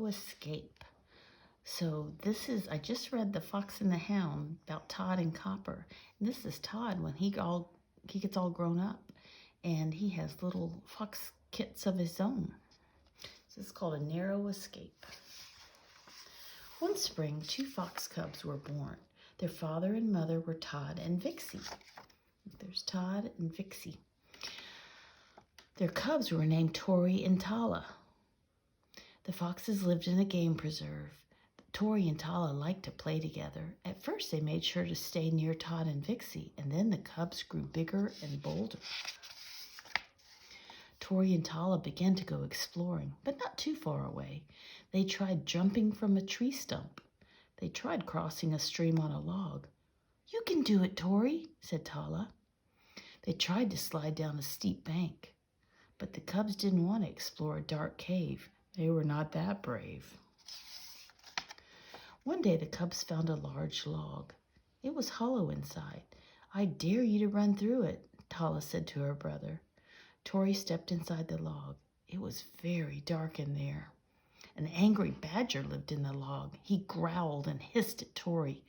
escape. So I just read The Fox and the Hound about Todd and Copper. And this is Todd when he gets all grown up and he has little fox kits of his own. This is called A Narrow Escape. One spring, 2 fox cubs were born. Their father and mother were Todd and Vixie. There's Todd and Vixie. Their cubs were named Tori and Tala. The foxes lived in a game preserve. Tori and Tala liked to play together. At first, they made sure to stay near Todd and Vixie, and then the cubs grew bigger and bolder. Tori and Tala began to go exploring, but not too far away. They tried jumping from a tree stump. They tried crossing a stream on a log. "You can do it, Tori," said Tala. They tried to slide down a steep bank, but the cubs didn't want to explore a dark cave. They were not that brave. One day the cubs found a large log. It was hollow inside. "I dare you to run through it," Tala said to her brother. Tori stepped inside the log. It was very dark in there. An angry badger lived in the log. He growled and hissed at Tori.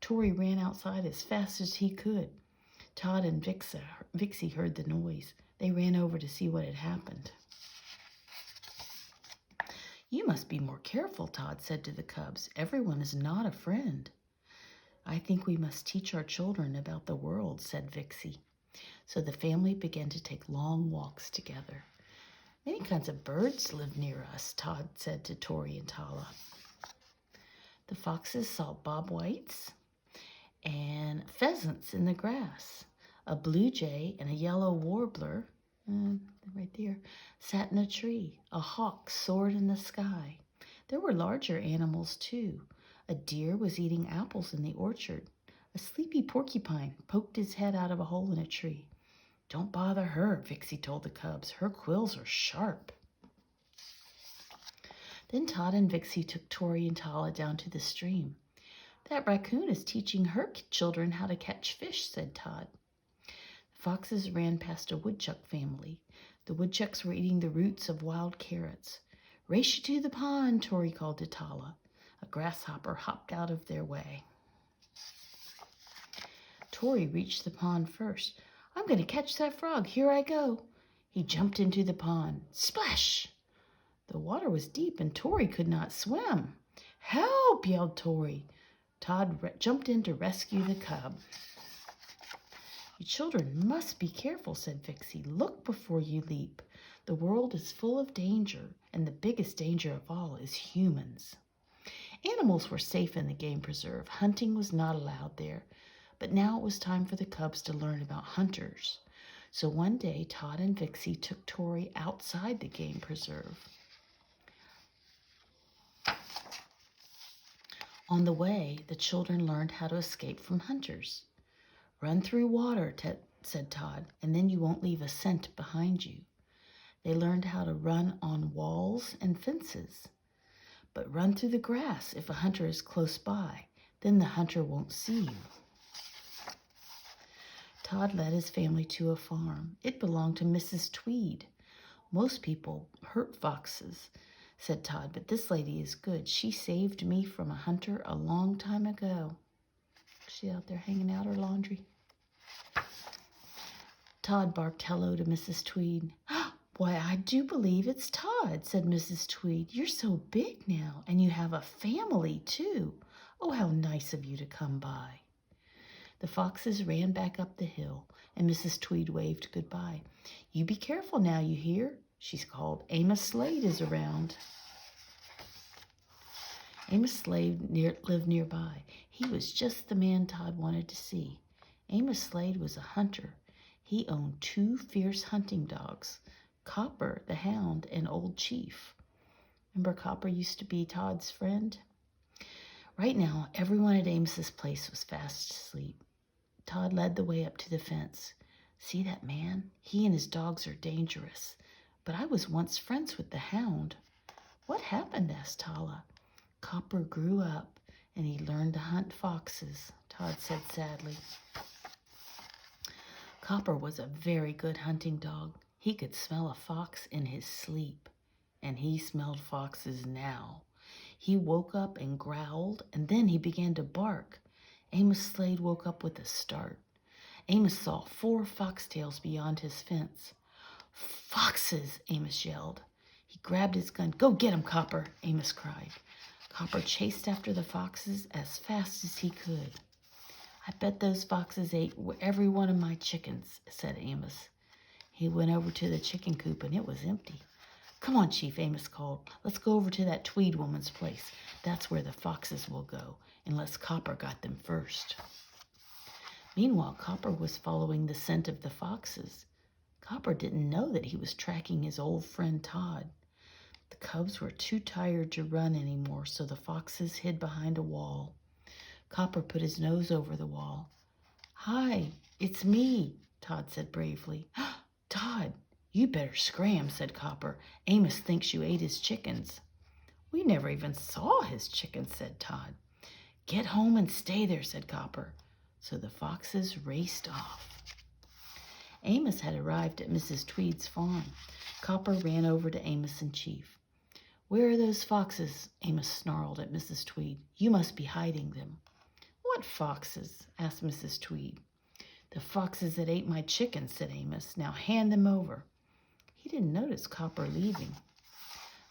Tori ran outside as fast as he could. Todd and Vixie heard the noise. They ran over to see what had happened. "You must be more careful," Todd said to the cubs. "Everyone is not a friend." "I think we must teach our children about the world," said Vixie. So the family began to take long walks together. "Many kinds of birds live near us," Todd said to Tori and Tala. The foxes saw bobwhites and pheasants in the grass. A blue jay and a yellow warbler, right there, sat in a tree. A hawk soared in the sky. There were larger animals too. A deer was eating apples in the orchard. A sleepy porcupine poked his head out of a hole in a tree. "Don't bother her," Vixie told the cubs. "Her quills are sharp." Then Todd and Vixie took Tori and Tala down to the stream. "That raccoon is teaching her children how to catch fish," said Todd. The foxes ran past a woodchuck family. The woodchucks were eating the roots of wild carrots. "Race you to the pond," Tori called to Tala. A grasshopper hopped out of their way. Tori reached the pond first. "I'm going to catch that frog. Here I go." He jumped into the pond. Splash! The water was deep and Tori could not swim. "Help!" yelled Tori. Todd jumped in to rescue the cub. "You children must be careful," said Vixie. "Look before you leap. The world is full of danger, and the biggest danger of all is humans." Animals were safe in the game preserve. Hunting was not allowed there. But now it was time for the cubs to learn about hunters. So one day, Todd and Vixie took Tori outside the game preserve. On the way, the children learned how to escape from hunters. "Run through water," said Todd, "and then you won't leave a scent behind you." They learned how to run on walls and fences. But run through the grass if a hunter is close by. Then the hunter won't see you. Todd led his family to a farm. It belonged to Mrs. Tweed. "Most people hurt foxes," said Todd, "but this lady is good. She saved me from a hunter a long time ago." She's out there hanging out her laundry. Todd barked hello to Mrs. Tweed. "Why, I do believe it's Todd," said Mrs. Tweed. "You're so big now, and you have a family, too. Oh, how nice of you to come by." The foxes ran back up the hill, and Mrs. Tweed waved goodbye. "You be careful now, you hear?" she's called. "Amos Slade is around." Amos Slade lived nearby. He was just the man Todd wanted to see. Amos Slade was a hunter. He owned 2 fierce hunting dogs, Copper, the hound, and Old Chief. Remember Copper used to be Todd's friend? Right now, everyone at Amos's place was fast asleep. Todd led the way up to the fence. "See that man? He and his dogs are dangerous. But I was once friends with the hound." "What happened?" asked Tala. "Copper grew up, and he learned to hunt foxes," Todd said sadly. Copper was a very good hunting dog. He could smell a fox in his sleep, and he smelled foxes now. He woke up and growled, and then he began to bark. Amos Slade woke up with a start. Amos saw 4 foxtails beyond his fence. "Foxes!" Amos yelled. He grabbed his gun. "Go get 'em, Copper!" Amos cried. Copper chased after the foxes as fast as he could. "I bet those foxes ate every one of my chickens," said Amos. He went over to the chicken coop, and it was empty. "Come on, Chief," Amos called. "Let's go over to that Tweed woman's place. That's where the foxes will go, unless Copper got them first." Meanwhile, Copper was following the scent of the foxes. Copper didn't know that he was tracking his old friend Todd. The cubs were too tired to run anymore, so the foxes hid behind a wall. Copper put his nose over the wall. "Hi, it's me," Todd said bravely. "Todd, you better scram," said Copper. "Amos thinks you ate his chickens." "We never even saw his chickens," said Todd. "Get home and stay there," said Copper. So the foxes raced off. Amos had arrived at Mrs. Tweed's farm. Copper ran over to Amos and Chief. "Where are those foxes?" Amos snarled at Mrs. Tweed. "You must be hiding them." "What foxes?" asked Mrs. Tweed. "The foxes that ate my chickens," said Amos. "Now hand them over." He didn't notice Copper leaving.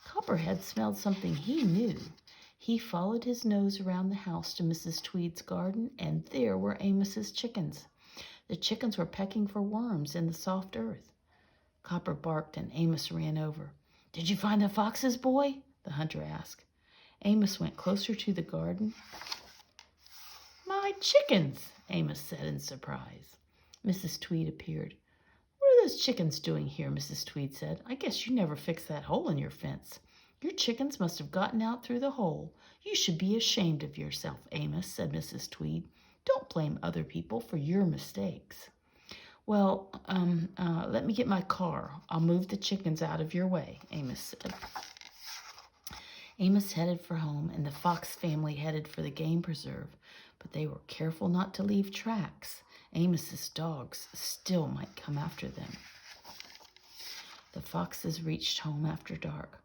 Copper had smelled something he knew. He followed his nose around the house to Mrs. Tweed's garden, and there were Amos's chickens. The chickens were pecking for worms in the soft earth. Copper barked, and Amos ran over. "Did you find the foxes, boy?" the hunter asked. Amos went closer to the garden. "My chickens," Amos said in surprise. Mrs. Tweed appeared. "What are those chickens doing here?" Mrs. Tweed said. "I guess you never fixed that hole in your fence. Your chickens must have gotten out through the hole. You should be ashamed of yourself, Amos," said Mrs. Tweed. "Don't blame other people for your mistakes." "Well, let me get my car. I'll move the chickens out of your way," Amos said. Amos headed for home, and the Fox family headed for the game preserve, but they were careful not to leave tracks. Amos's dogs still might come after them. The foxes reached home after dark.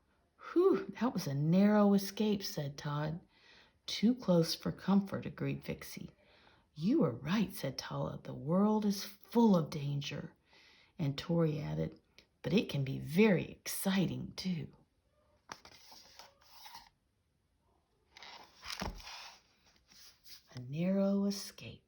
"Whew, that was a narrow escape," said Todd. "Too close for comfort," agreed Vixie. "You were right," said Tala. "The world is full of danger." And Tori added, "But it can be very exciting, too." A narrow escape.